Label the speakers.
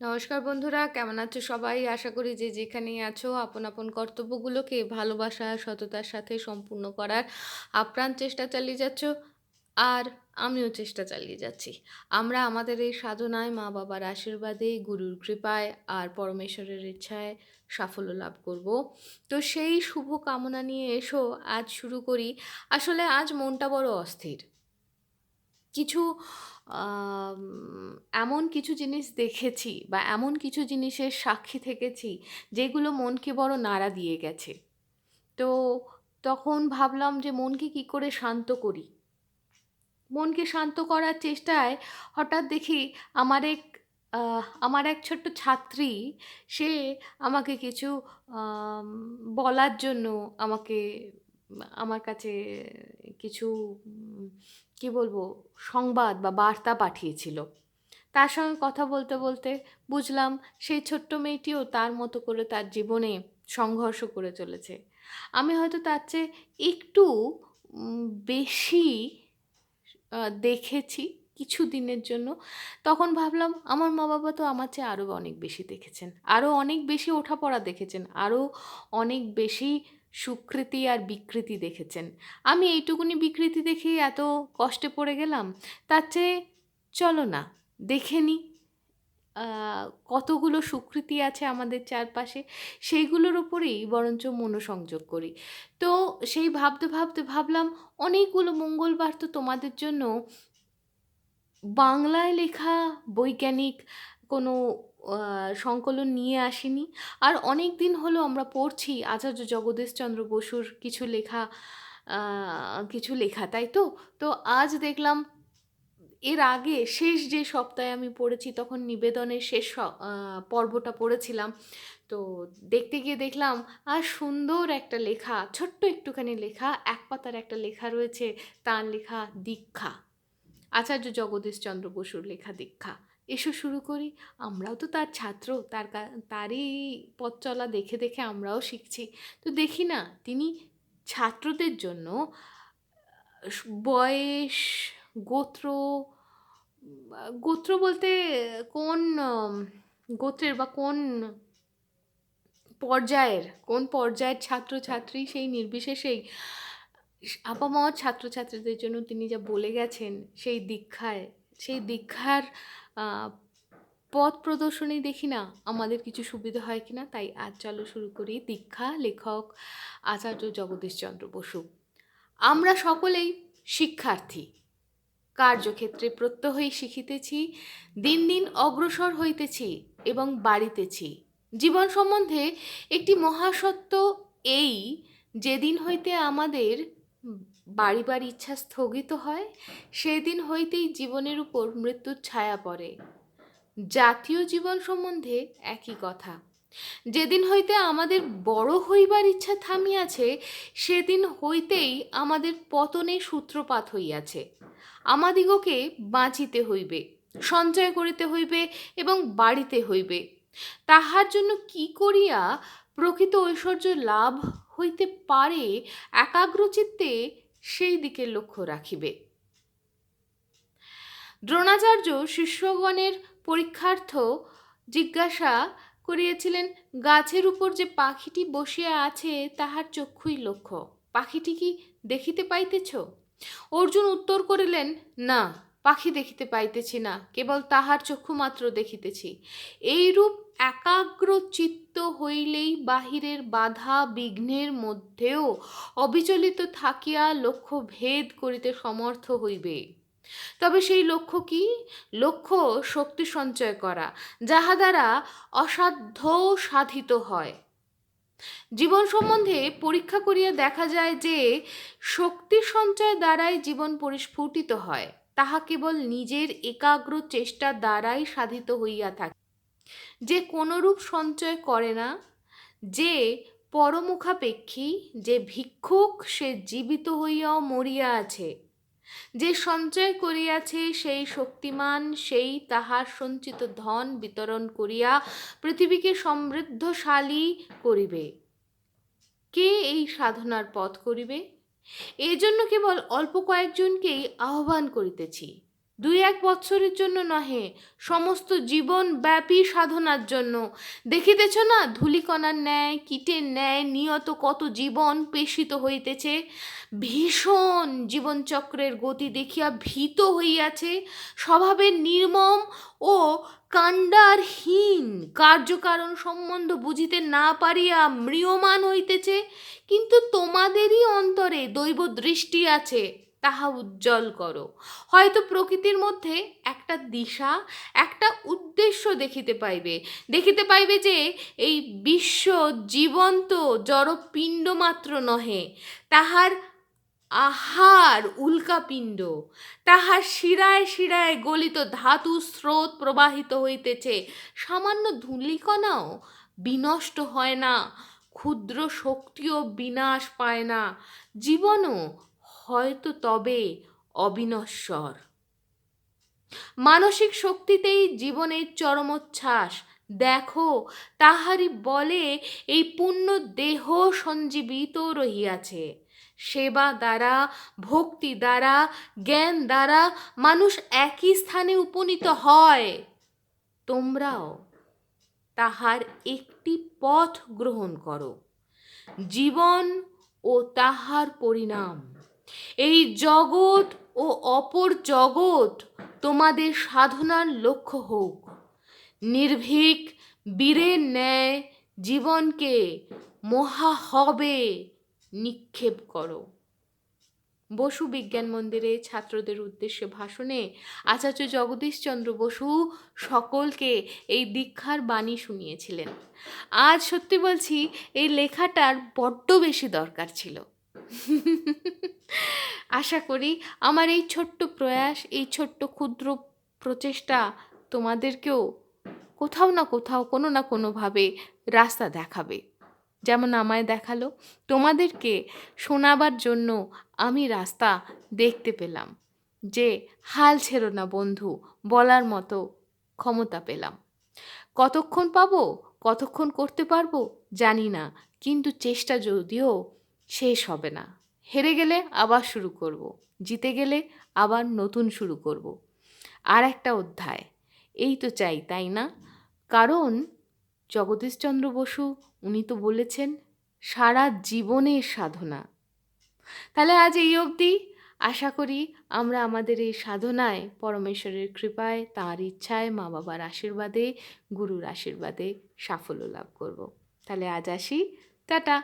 Speaker 1: নমস্কার বন্ধুরা, কেমন আছো সবাই? আশা করি যে যেখানেই আছো আপন আপন কর্তব্যগুলোকে ভালোবাসা, সততার সাথে সম্পূর্ণ করার আপ্রাণ চেষ্টা চালিয়ে যাচ্ছ। আর আমিও চেষ্টা চালিয়ে যাচ্ছি। আমরা আমাদের এই সাধনায় মা-বাবার আশীর্বাদে, গুরুর কৃপায় আর পরমেশ্বরের ইচ্ছায় সাফল্য লাভ করব। তো সেই শুভ কামনা নিয়ে এসো আজ শুরু করি। আসলে আজ মনটা বড় অস্থির। কিছু আম এমন কিছু জিনিস দেখেছি বা এমন কিছু জিনিসের সাক্ষী থেকেছি যেগুলো মনকে বড় নাড়া দিয়ে গেছে। তো তখন ভাবলাম যে মনকে কি করে শান্ত করি? মনকে শান্ত করার চেষ্টায় হঠাৎ দেখি আমার এক আমার এক ছোট্ট ছাত্রী সে আমাকে কিছু আম বলার জন্য আমাকে আমার কাছে কিছু কি বলবো সংবাদ বা বার্তা পাঠিয়েছিল। তার সঙ্গে কথা বলতে, বলতে বুঝলাম সেই ছোট্ট মেয়েটিও তার মতো করে তার জীবনে সংঘর্ষ করে চলেছে। আমি হয়তো তার চেয়ে একটু বেশি দেখেছি কিছুদিনের জন্য। তখন ভাবলাম আমার মা-বাবা তো আমার চেয়ে আরও অনেক বেশি দেখেছেন। আরও অনেক বেশি ওঠাপড়া দেখেছেন। আরও অনেক বেশি সুকৃতি আর বিকৃতি দেখেছেন। আমি এইটুকুনি বিকৃতি দেখেই এত কষ্টে পড়ে গেলাম। তার চেয়ে চলো না দেখে নিই আ কতগুলো সুকৃতি আছে আমাদের চারপাশে, সেইগুলোর উপরেই বরঞ্চ মনোসংযোগ করি। তো সেই ভাবতে, ভাবতে ভাবলাম অনেকগুলো মঙ্গলবার তো তোমাদের জন্য বাংলায় লেখা বৈজ্ঞানিক কোনো আ সংকলন নিয়ে আসিনি। আর অনেক দিন হলো আমরা পড়ছি আচার্য জগদীশচন্দ্র বসুর আ কিছু লেখা, তাই তো? তো আজ দেখলাম এর আগে শেষ যে সপ্তাহে আমি পড়েছি তখন নিবেদনের শেষ পর্বটা পড়েছিলাম। তো দেখতে গিয়ে দেখলাম সুন্দর একটা লেখা, ছোট্ট একটুখানি লেখা, এক পাতার একটা লেখা রয়েছে, তার লেখা 'দীক্ষা'। আচার্য জগদীশচন্দ্র বসুর লেখা 'দীক্ষা'। এসো শুরু করি। আমরাও তো তার ছাত্র, তারই পথ চলা দেখে, দেখে আমরাও শিখছি। তো দেখি না তিনি ছাত্রদের জন্য বয়েস, গোত্র, গোত্র বলতে কোন গোত্রের বা কোন পর্যায়ের ছাত্রছাত্রী সেই নির্বিশেষেই আপামর ছাত্রছাত্রীদের জন্য তিনি যা বলে গেছেন সেই দীক্ষার আ পথ প্রদর্শনী দেখি না আমাদের কিছু সুবিধা হয় কিনা। তাই আজ চলো শুরু করি। দীক্ষা, লেখক আচার্য জগদীশচন্দ্র বসু। আমরা সকলেই শিক্ষার্থী। কার্যক্ষেত্রে প্রত্যহই শিখিতেছি, দিন দিন অগ্রসর হইতেছি এবং বাড়িতেছি। জীবন সম্বন্ধে একটি মহাসত্য এই, যেদিন হইতে আমাদের বাড়িবার ইচ্ছা স্থগিত হয় সেদিন হইতেই জীবনের উপর মৃত্যুর ছায়া পড়ে। জাতীয় জীবন সম্বন্ধে একই কথা। যেদিন হইতে আমাদের বড় হইবার ইচ্ছা থামিয়াছে সেদিন হইতেই আমাদের পতনে সূত্রপাত হইয়াছে। আমাদিগকে বাঁচিতে হইবে, সঞ্চয় করিতে হইবে এবং বাড়িতে হইবে। তাহার জন্য কি করিয়া প্রকৃত ঐশ্বর্য লাভ হইতে পারে একাগ্রচিত্তে সেই দিকে লক্ষ্য রাখিবে। দ্রোণাচার্য শিষ্যগণের পরীক্ষার্থ জিজ্ঞাসা করিয়াছিলেন, গাছের উপর যে পাখিটি বসিয়া আছে তাহার চক্ষুই লক্ষ্য, পাখিটি কি দেখিতে পাইতেছ? অর্জুন উত্তর করিলেন, না, পাখি দেখিতে পাইতেছি না, কেবল তাহার চক্ষু মাত্র দেখিতেছি। এইরূপ একাগ্র চিত্ত হইলেই বাহিরের বাধা বিঘ্নের মধ্যেও অবিচলিত থাকিয়া লক্ষ্য ভেদ করিতে সমর্থ হইবে। তবে সেই লক্ষ্য কি? লক্ষ্য শক্তি সঞ্চয় করা, যাহা দ্বারা অসাধ্য সাধিত হয়। জীবন সম্বন্ধে পরীক্ষা করিয়া দেখা যায় যে শক্তি সঞ্চয় দ্বারাই জীবন পরিস্ফুটিত হয়, তাহা কেবল নিজের একাগ্র চেষ্টা দ্বারাই সাধিত হইয়া থাকে। যে কোনরূপ সঞ্চয় করে না, যে পরমুখাপেক্ষী, যে ভিক্ষুক, সে জীবিত হইয়াও মরিয়া আছে। যে সঞ্চয় করিয়াছে সেই শক্তিমান, সেই তাহার সঞ্চিত ধন বিতরণ করিয়া পৃথিবীকে সমৃদ্ধশালী করিবে। কে এই সাধনার পথ করিবে? এজন্য কেবল অল্প কয়েকজনকেই আহ্বান করিতেছি। এক বৎসরের জন্য নহে, সমস্ত জীবন ব্যাপী সাধনার জন্য। দেখিতেছ না ধূলিকণার ন্যায় কীটের ন্যায় নিয়ত কত জীবন পেষিত হইতেছে। ভীষণ জীবনচক্রের গতি দেখিয়া ভীত হইয়াছে, স্বভাবের নির্মম ও কাণ্ডারহীন কার্যকারণ সম্বন্ধ বুঝিতে না পারিয়া ম্রিয়মাণ হইতেছে। কিন্তু তোমাদেরই অন্তরে দৈব দৃষ্টি আছে, তাহা উজ্জ্বল করো। হয়তো প্রকৃতির মধ্যে একটা দিশা, একটা উদ্দেশ্য দেখিতে পাইবে যে এই বিশ্ব জীবন্ত জড়পিণ্ড মাত্র নহে, তাহার আহার উল্কাপিণ্ড, তাহার শিরায় শিরায় গলিত ধাতু স্রোত প্রবাহিত হইতেছে। সামান্য ধূলিকণাও বিনষ্ট হয় না, ক্ষুদ্র শক্তিও বিনাশ পায় না, জীবনও হয়তো তবে অবিনশ্বর। মানসিক শক্তিতেই জীবনের চরমোচ্ছ্বাস। দেখো, তাহারই বলে এই পূর্ণ দেহ সঞ্জীবিত রহিয়াছে। সেবা দ্বারা, ভক্তি দ্বারা, জ্ঞান দ্বারা মানুষ একই স্থানে উপনীত হয়। তোমরাও তাহার একটি পথ গ্রহণ করো। জীবন ও তাহার পরিণাম, এই জগৎ ও অপর জগৎ তোমাদের সাধনার লক্ষ্য হোক। নির্ভীক বীরের ন্যায় জীবনকে মহাহবে নিক্ষেপ করো। বসু বিজ্ঞান মন্দিরে ছাত্রদের উদ্দেশ্যে ভাষণে আচার্য জগদীশচন্দ্র বসু সকলকে এই দীক্ষার বাণী শুনিয়েছিলেন। আজ সত্যি বলছি, এই লেখাটার বড্ড বেশি দরকার ছিল। আশা করি আমার এই ছোট্ট প্রয়াস, এই ছোট্ট ক্ষুদ্র প্রচেষ্টা তোমাদেরকেও কোথাও না কোথাও, কোনো না কোনোভাবে রাস্তা দেখাবে। যেমন আমায় দেখালো, তোমাদেরকে শোনাবার জন্য আমি রাস্তা দেখতে পেলাম, যে হাল ছেড়ো না বন্ধু বলার মতো ক্ষমতা পেলাম। কতক্ষণ পাবো, কতক্ষণ করতে পারবো জানি না, কিন্তু চেষ্টা যদিও শেষ হবে না। হেরে গেলে আবার শুরু করব, জিতে গেলে আবার নতুন শুরু করব, আর একটা অধ্যায়। এই তো চাই, তাই না? কারণ জগদীশচন্দ্র বসু উনি তো বলেছেন সারা জীবনের সাধনা। তাহলে আজ এই অবধি। আশা করি আমরা আমাদের এই সাধনায় পরমেশ্বরের কৃপায়, তাঁর ইচ্ছায়, মা বাবার আশীর্বাদে, গুরুর আশীর্বাদে সাফল্য লাভ করব। তাহলে আজ আসি, টাটা।